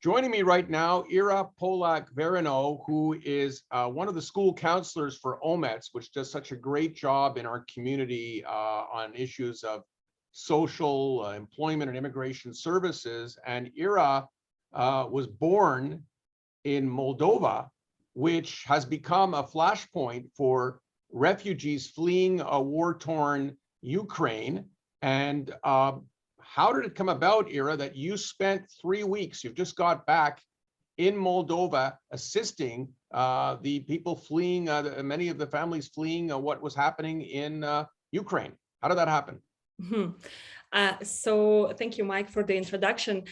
Joining me right now, Ira Polak Veronneau, who is one of the school counselors for OMETS, which does such a great job in our community on issues of social employment and immigration services. And Ira was born in Moldova, which has become a flashpoint for refugees fleeing a war-torn Ukraine. And how did it come about, Ira, that you spent 3 weeks, you've just got back in Moldova, assisting the people fleeing, many of the families fleeing what was happening in Ukraine? How did that happen? So thank you, Mike, for the introduction.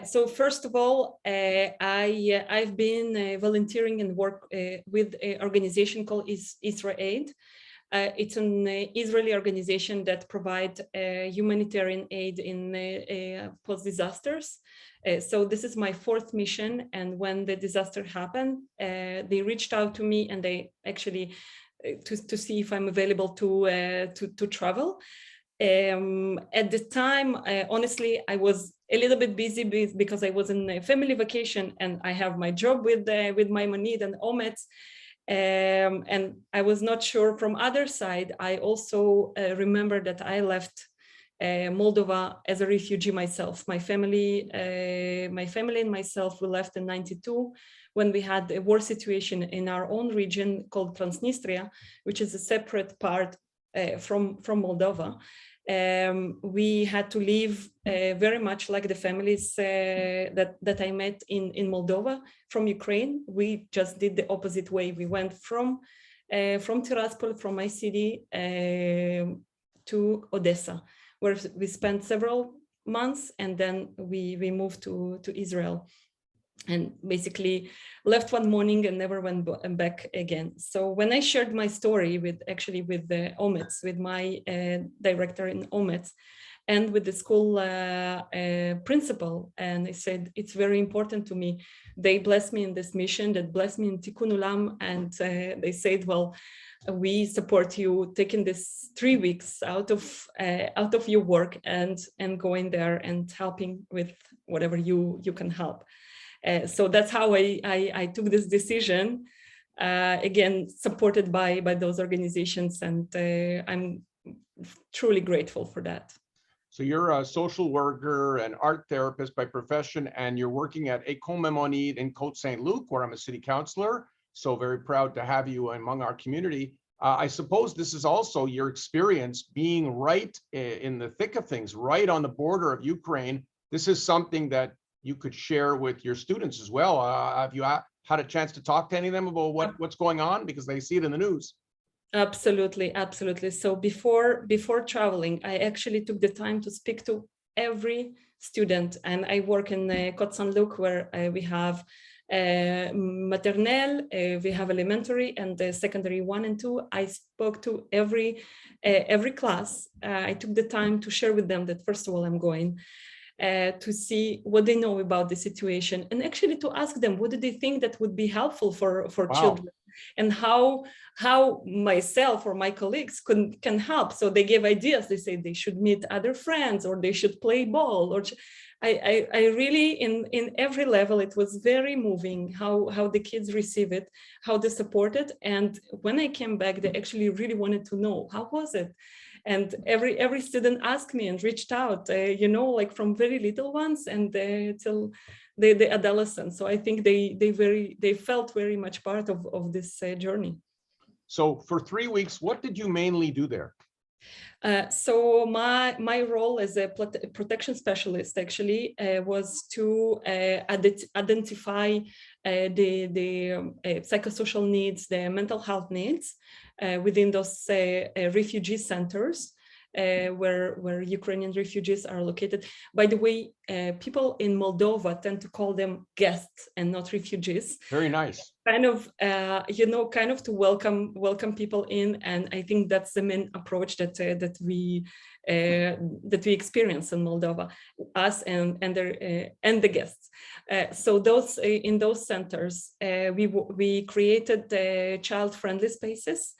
So first of all, I've been volunteering and work with an organization called IsraAID. It's an Israeli organization that provides humanitarian aid in post-disasters. So this is my fourth mission. And when the disaster happened, they reached out to me and they actually to see if I'm available to travel. At the time, honestly, I was a little bit busy because I was in a family vacation and I have my job with Maimonides and OMETS. And I was not sure from other side. I also remember that I left Moldova as a refugee myself. My family and myself, we left in '92 when we had a war situation in our own region called Transnistria, which is a separate part from Moldova. We had to leave very much like the families that I met in Moldova from Ukraine. We just did the opposite way. We went from Tiraspol, from my city, to Odessa, where we spent several months, and then we moved to Israel. And basically left one morning and never went back again. So when I shared my story with the OMETS, with my director in OMETS, and with the school principal, and I said, it's very important to me. They blessed me in this mission, that blessed me in Tikkun Olam, and they said, well, we support you taking this 3 weeks out of your work and going there and helping with whatever you can help. So that's how I took this decision, again, supported by those organizations, and I'm truly grateful for that. So you're a social worker and art therapist by profession, and you're working at École Maimonides in Côte Saint-Luc, where I'm a city councilor. So very proud to have you among our community. I suppose this is also your experience being right in the thick of things, right on the border of Ukraine. This is something that you could share with your students as well. Have you had a chance to talk to any of them about what's going on, because they see it in the news? Absolutely, absolutely. So before traveling, I actually took the time to speak to every student, and I work in Côte Saint-Luc, where we have maternelle, we have elementary and secondary 1 and 2. I spoke to every class. I took the time to share with them that first of all, I'm going to see what they know about the situation, and actually to ask them what do they think that would be helpful for wow. children, and how myself or my colleagues can help. So they gave ideas. They say they should meet other friends, or they should play ball, or I really in every level, it was very moving how the kids receive it, how they support it. And when I came back, they actually really wanted to know how was it. And every student asked me and reached out, like from very little ones and till the adolescents. So I think they felt very much part of this journey. So for 3 weeks, what did you mainly do there? So my role as a protection specialist actually was to identify the psychosocial needs, the mental health needs within those refugee centers where Ukrainian refugees are located. By the way, people in Moldova tend to call them guests and not refugees. Very nice. Kind of, kind of to welcome people in, and I think that's the main approach that we experience in Moldova, us and the guests. So those in those centers, we created child-friendly spaces.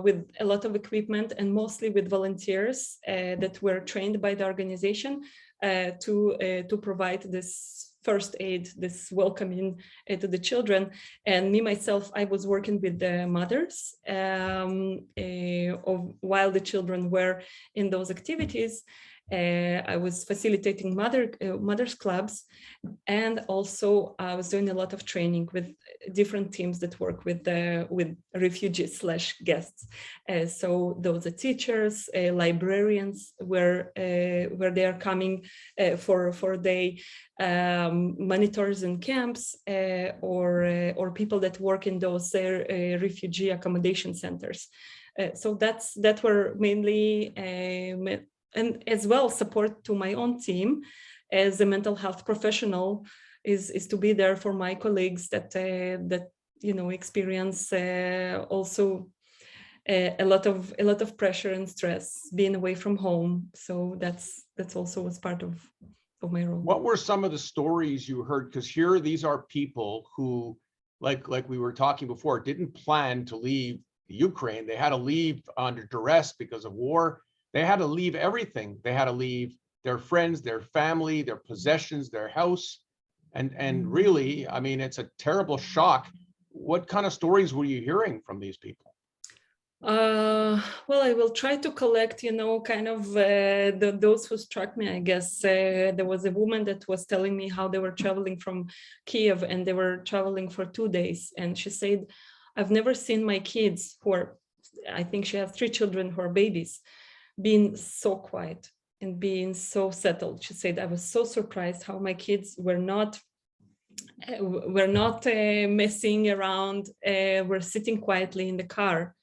With a lot of equipment and mostly with volunteers that were trained by the organization to provide this first aid, this welcoming to the children. And me, myself, I was working with the mothers while the children were in those activities. I was facilitating mothers clubs, and also I was doing a lot of training with different teams that work with refugees / guests. So those are teachers, librarians, where they are coming for a day, monitors in camps, or people that work in those refugee accommodation centers. So that were mainly. And as well, support to my own team as a mental health professional is to be there for my colleagues that experience also a lot of pressure and stress being away from home. So that's also was part of my role. What were some of the stories you heard? Because here, these are people who, like we were talking before, didn't plan to leave Ukraine. They had to leave under duress because of war. They had to leave everything. They had to leave their friends, their family, their possessions, their house. And really, I mean, it's a terrible shock. What kind of stories were you hearing from these people? Well, I will try to collect, kind of those who struck me, I guess. There was a woman that was telling me how they were traveling from Kiev, and they were traveling for 2 days. And she said, I've never seen my kids, I think she has 3 children who are babies, being so quiet and being so settled. She said, I was so surprised how my kids were not messing around, were sitting quietly in the car.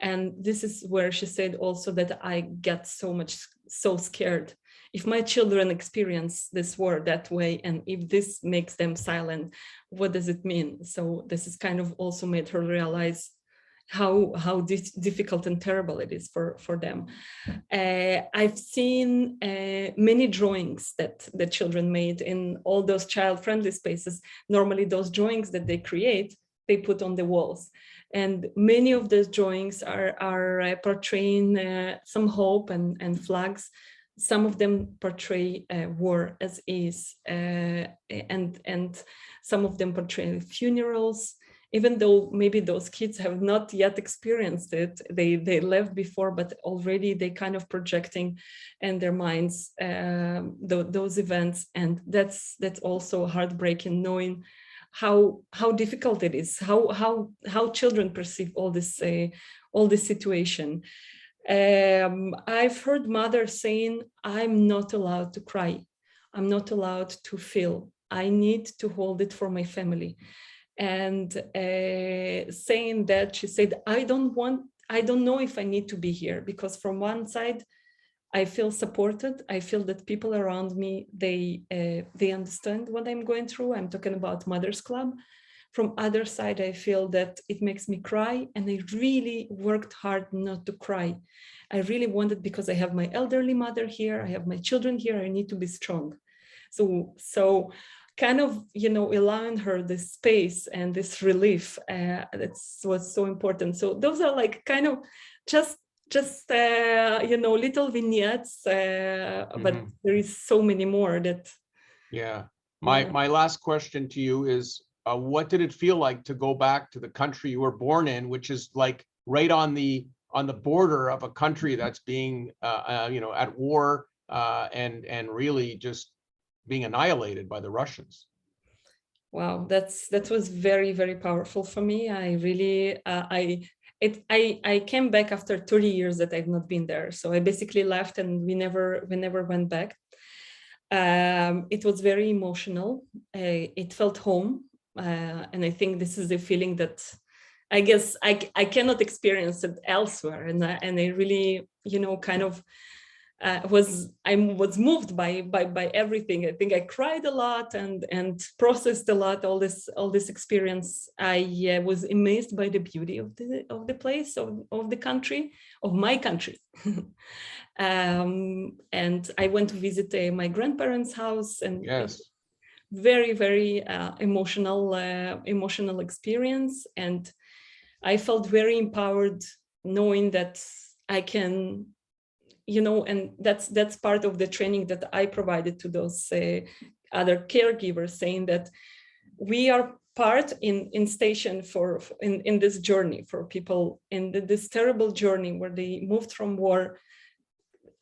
And this is where she said also that I get so scared. If my children experience this war that way, and if this makes them silent, what does it mean? So this is kind of also made her realize how difficult and terrible it is for them. I've seen many drawings that the children made in all those child-friendly spaces. Normally those drawings that they create, they put on the walls. And many of those drawings are portraying some hope and flags. Some of them portray war as is, and some of them portray funerals. Even though maybe those kids have not yet experienced it, they left before, but already they kind of projecting in their minds those events, and that's also heartbreaking, knowing how difficult it is, how children perceive all this situation. I've heard mothers saying, "I'm not allowed to cry, I'm not allowed to feel. I need to hold it for my family." And saying that, she said, I don't know if I need to be here, because from one side I feel supported. I feel that people around me, they understand what I'm going through. I'm talking about Mothers Club. From other side, I feel that it makes me cry, and I really worked hard not to cry. I really wanted, because I have my elderly mother here, I have my children here, I need to be strong. So kind of, allowing her this space and this relief, that's what's so important. So those are like kind of just little vignettes, but there is so many more that. Yeah. My last question to you is, what did it feel like to go back to the country you were born in, which is like right on the border of a country that's being at war, and really just being annihilated by the Russians? Wow, that was very, very powerful for me. I really I came back after 30 years that I've not been there. So I basically left, and we never went back. It was very emotional. It felt home, and I think this is a feeling that I guess I cannot experience it elsewhere. And I really, kind of. I was moved by everything. I think I cried a lot and processed a lot all this experience. I was amazed by the beauty of the place, of the country, of my country. And I went to visit my grandparents' house, and yes, very, very emotional experience. And I felt very empowered, knowing that I can. And that's part of the training that I provided to those other caregivers, saying that we are part in station in this journey for people in this terrible journey where they moved from war.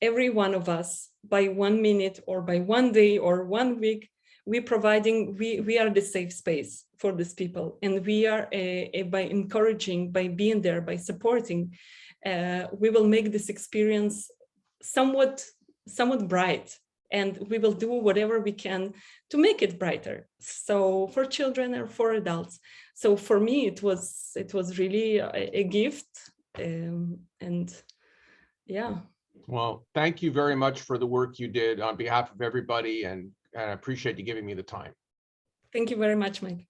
Every one of us, by 1 minute or by 1 day or 1 week, we are the safe space for these people, and we are by encouraging, by being there, by supporting, we will make this experience somewhat bright, and we will do whatever we can to make it brighter. So for children or for adults. So for me, it was really a gift, and yeah. Well, thank you very much for the work you did on behalf of everybody, and I appreciate you giving me the time. Thank you very much, Mike.